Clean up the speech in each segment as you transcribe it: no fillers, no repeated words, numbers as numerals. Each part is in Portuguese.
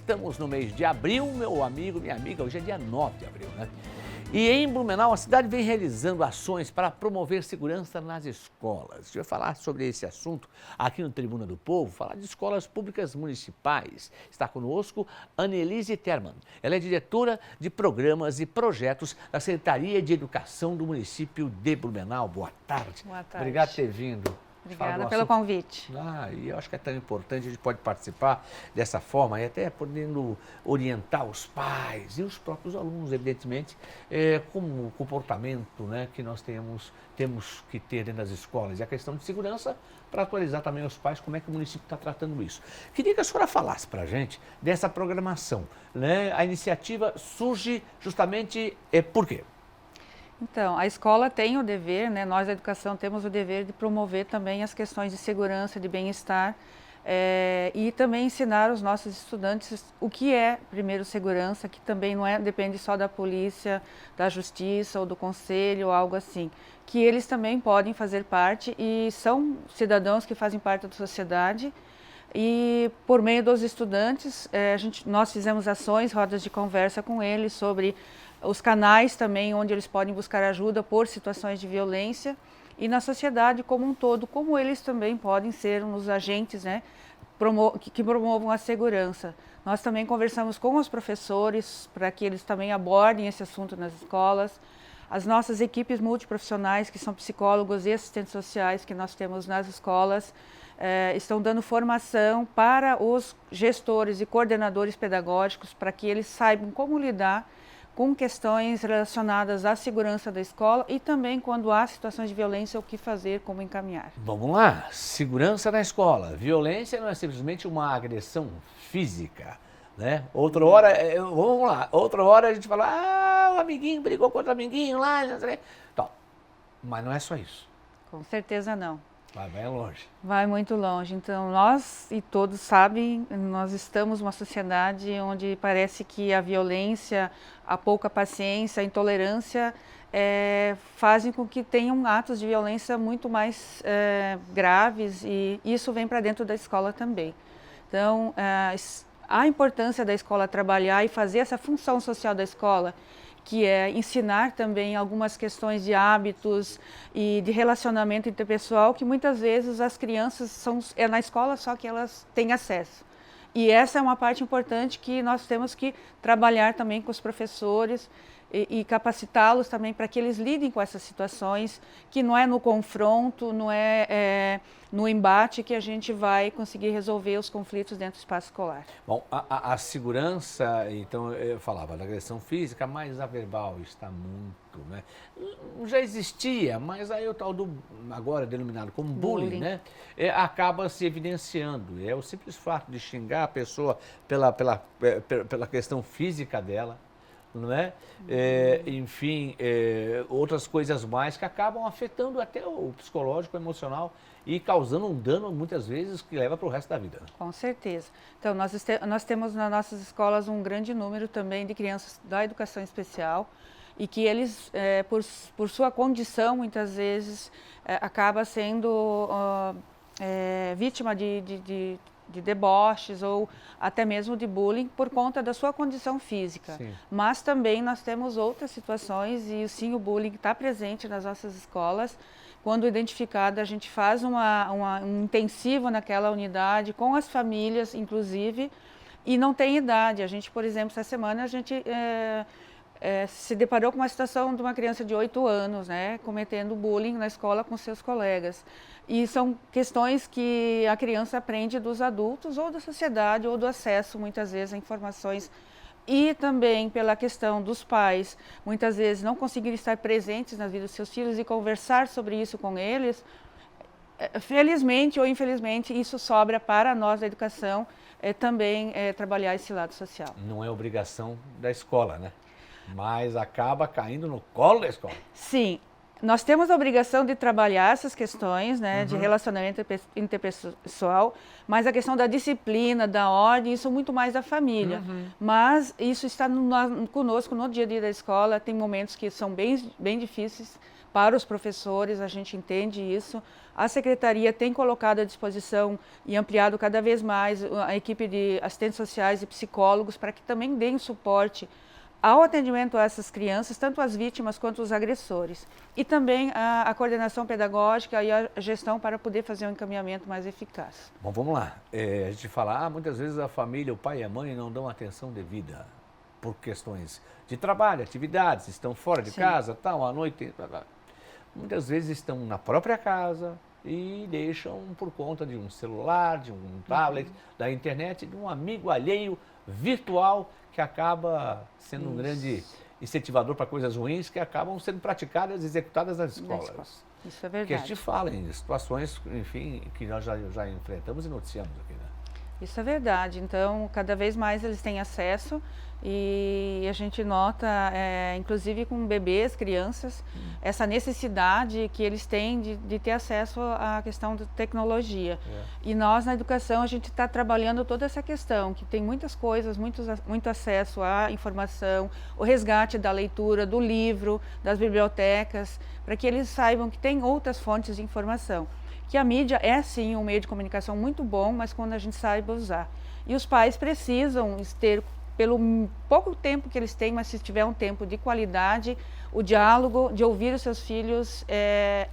estamos no mês de abril, meu amigo, minha amiga, hoje é dia 9 de abril, né? E em Blumenau, a cidade vem realizando ações para promover segurança nas escolas. A gente vai falar sobre esse assunto aqui no Tribuna do Povo, falar de escolas públicas municipais. Está conosco Annelise Terman. Ela é diretora de programas e projetos da Secretaria de Educação do município de Blumenau. Boa tarde. Boa tarde. Obrigado por ter vindo. Obrigada pelo convite. E eu acho que é tão importante, a gente pode participar dessa forma e até podendo orientar os pais e os próprios alunos, evidentemente, como o comportamento, né, que nós temos que ter dentro das escolas. E a questão de segurança, para atualizar também os pais como é que o município está tratando isso. Queria que a senhora falasse para a gente dessa programação, né? A iniciativa surge justamente por quê? Então, a escola tem o dever, né, nós da educação temos o dever de promover também as questões de segurança, de bem-estar e também ensinar os nossos estudantes o que é, primeiro, segurança, que também não depende só da polícia, da justiça ou do conselho ou algo assim, que eles também podem fazer parte e são cidadãos que fazem parte da sociedade. E por meio dos estudantes, nós fizemos ações, rodas de conversa com eles sobre os canais também onde eles podem buscar ajuda por situações de violência e na sociedade como um todo, como eles também podem ser uns agentes, né, que promovam a segurança. Nós também conversamos com os professores para que eles também abordem esse assunto nas escolas. As nossas equipes multiprofissionais, que são psicólogos e assistentes sociais que nós temos nas escolas, estão dando formação para os gestores e coordenadores pedagógicos para que eles saibam como lidar com questões relacionadas à segurança da escola e também quando há situações de violência, o que fazer, como encaminhar. Vamos lá, segurança na escola. Violência não é simplesmente uma agressão física, né? Outra hora, vamos lá, outra hora a gente fala, o amiguinho brigou contra o amiguinho lá, não sei. Então, mas não é só isso. Com certeza não. Vai longe. Vai muito longe. Então, nós, e todos sabem, nós estamos numa sociedade onde parece que a violência, a pouca paciência, a intolerância fazem com que tenham atos de violência muito mais graves e isso vem para dentro da escola também. Então, a importância da escola trabalhar e fazer essa função social da escola, que é ensinar também algumas questões de hábitos e de relacionamento interpessoal, que muitas vezes as crianças são na escola só que elas têm acesso. E essa é uma parte importante que nós temos que trabalhar também com os professores e capacitá-los também para que eles lidem com essas situações, que não é no confronto, não é no embate que a gente vai conseguir resolver os conflitos dentro do espaço escolar. Bom, a segurança, então eu falava da agressão física, mas a verbal está muito, né? Já existia, mas aí o tal do, agora denominado como bullying, né? Acaba se evidenciando. É o simples fato de xingar a pessoa pela questão física dela, não é? Enfim, outras coisas mais que acabam afetando até o psicológico, o emocional e causando um dano muitas vezes que leva para o resto da vida. Com certeza. Então, nós temos nas nossas escolas um grande número também de crianças da educação especial e que eles, por sua condição, muitas vezes, acaba sendo vítima de deboches ou até mesmo de bullying por conta da sua condição física. Sim. Mas também nós temos outras situações e sim o bullying está presente nas nossas escolas. Quando identificado, a gente faz um intensivo naquela unidade com as famílias, inclusive, e não tem idade. A gente, por exemplo, essa semana a gente se deparou com uma situação de uma criança de 8 anos, né, cometendo bullying na escola com seus colegas. E são questões que a criança aprende dos adultos ou da sociedade ou do acesso, muitas vezes, a informações. E também pela questão dos pais, muitas vezes não conseguirem estar presentes na vida dos seus filhos e conversar sobre isso com eles. Felizmente ou infelizmente, isso sobra para nós da educação também trabalhar esse lado social. Não é obrigação da escola, né? Mas acaba caindo no colo da escola. Sim, nós temos a obrigação de trabalhar essas questões, né, de relacionamento interpessoal, mas a questão da disciplina, da ordem, isso é muito mais da família. Mas isso está conosco no dia a dia da escola, tem momentos que são bem difíceis, para os professores, a gente entende isso. A Secretaria tem colocado à disposição e ampliado cada vez mais a equipe de assistentes sociais e psicólogos para que também deem suporte ao atendimento a essas crianças, tanto as vítimas quanto os agressores. E também a coordenação pedagógica e a gestão para poder fazer um encaminhamento mais eficaz. Bom, vamos lá. A gente fala, muitas vezes a família, o pai e a mãe não dão atenção devida por questões de trabalho, atividades, estão fora de casa, tal, à noite. Muitas vezes estão na própria casa e deixam por conta de um celular, de um tablet, da internet, de um amigo alheio virtual que acaba sendo um grande incentivador para coisas ruins que acabam sendo praticadas e executadas nas escolas. Isso é verdade. Que a gente fala em situações, enfim, que nós já enfrentamos e noticiamos aqui, né? Isso é verdade. Então, cada vez mais eles têm acesso e a gente nota, inclusive com bebês, crianças, essa necessidade que eles têm de ter acesso à questão da tecnologia. E nós, na educação, a gente está trabalhando toda essa questão, que tem muitas coisas, muito acesso à informação, o resgate da leitura, do livro, das bibliotecas, para que eles saibam que tem outras fontes de informação. Que a mídia é sim um meio de comunicação muito bom, mas quando a gente saiba usar. E os pais precisam ter, pelo pouco tempo que eles têm, mas se tiver um tempo de qualidade, o diálogo, de ouvir os seus filhos,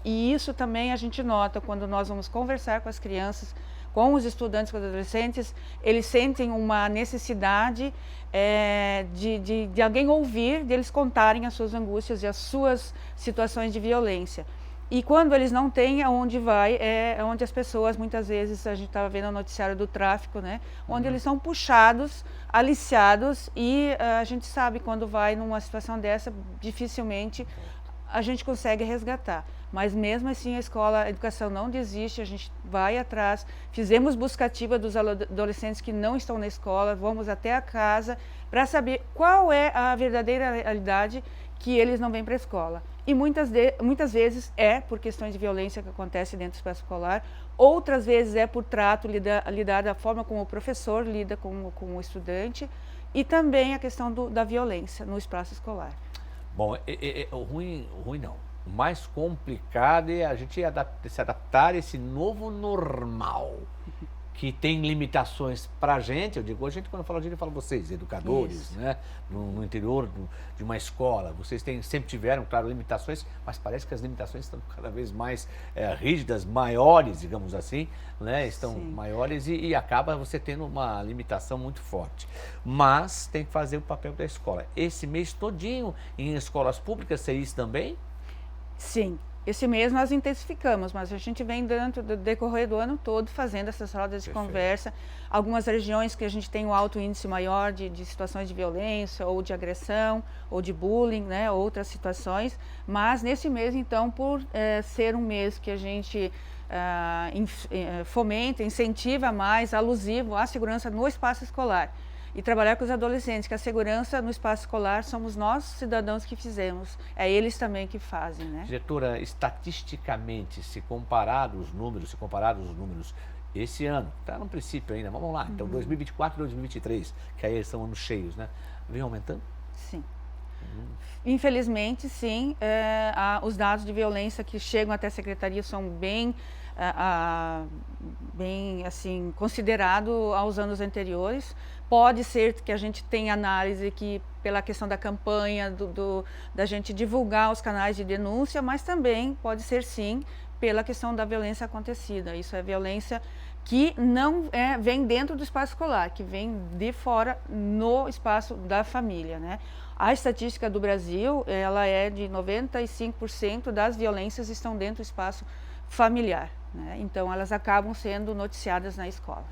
e isso também a gente nota quando nós vamos conversar com as crianças, com os estudantes, com os adolescentes, eles sentem uma necessidade de alguém ouvir, deles contarem as suas angústias e as suas situações de violência. E quando eles não têm, aonde vai, é onde as pessoas, muitas vezes, a gente estava vendo o noticiário do tráfico, né? Onde eles são puxados, aliciados e a gente sabe quando vai numa situação dessa, dificilmente a gente consegue resgatar. Mas mesmo assim a educação não desiste, a gente vai atrás, fizemos busca ativa dos adolescentes que não estão na escola, vamos até a casa para saber qual é a verdadeira realidade que eles não vêm para a escola. E muitas vezes é por questões de violência que acontece dentro do espaço escolar, outras vezes é por trato, lidar da forma como o professor lida com o estudante e também a questão da violência no espaço escolar. Bom, o ruim não. O mais complicado é a gente se adaptar a esse novo normal, que tem limitações para a gente. Eu digo, a gente quando fala a gente fala vocês, educadores, né? No interior de uma escola, vocês sempre tiveram, claro, limitações, mas parece que as limitações estão cada vez mais rígidas, maiores, digamos assim, né? Estão maiores e acaba você tendo uma limitação muito forte. Mas tem que fazer o papel da escola. Esse mês todinho em escolas públicas, é isso também? Sim. Esse mês nós intensificamos, mas a gente vem dentro do decorrer do ano todo fazendo essas rodas de conversa. Algumas regiões que a gente tem um alto índice maior de situações de violência ou de agressão ou de bullying, né, outras situações. Mas nesse mês, então, por ser um mês que a gente fomenta, incentiva mais, alusivo à segurança no espaço escolar, e trabalhar com os adolescentes, que a segurança no espaço escolar somos nós, cidadãos, que fizemos. É eles também que fazem, né? Diretora, estatisticamente, se comparados os números, esse ano, está no princípio ainda, vamos lá, então 2024 e 2023, que aí são anos cheios, né? Vem aumentando? Sim. Infelizmente, sim. Os dados de violência que chegam até a Secretaria são bem assim, considerado aos anos anteriores. Pode ser que a gente tenha análise que pela questão da campanha, da gente divulgar os canais de denúncia, mas também pode ser sim pela questão da violência acontecida. Isso é violência que não vem dentro do espaço escolar, que vem de fora no espaço da família, né? A estatística do Brasil, ela é de 95% das violências estão dentro do espaço familiar, né? Então elas acabam sendo noticiadas na escola.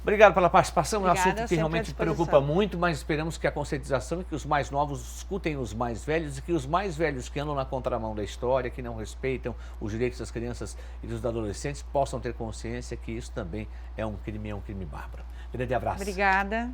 Obrigado pela participação. Obrigada, é um assunto que realmente preocupa muito, mas esperamos que a conscientização e que os mais novos escutem os mais velhos e que os mais velhos que andam na contramão da história, que não respeitam os direitos das crianças e dos adolescentes, possam ter consciência que isso também é um crime bárbaro. Grande abraço. Obrigada.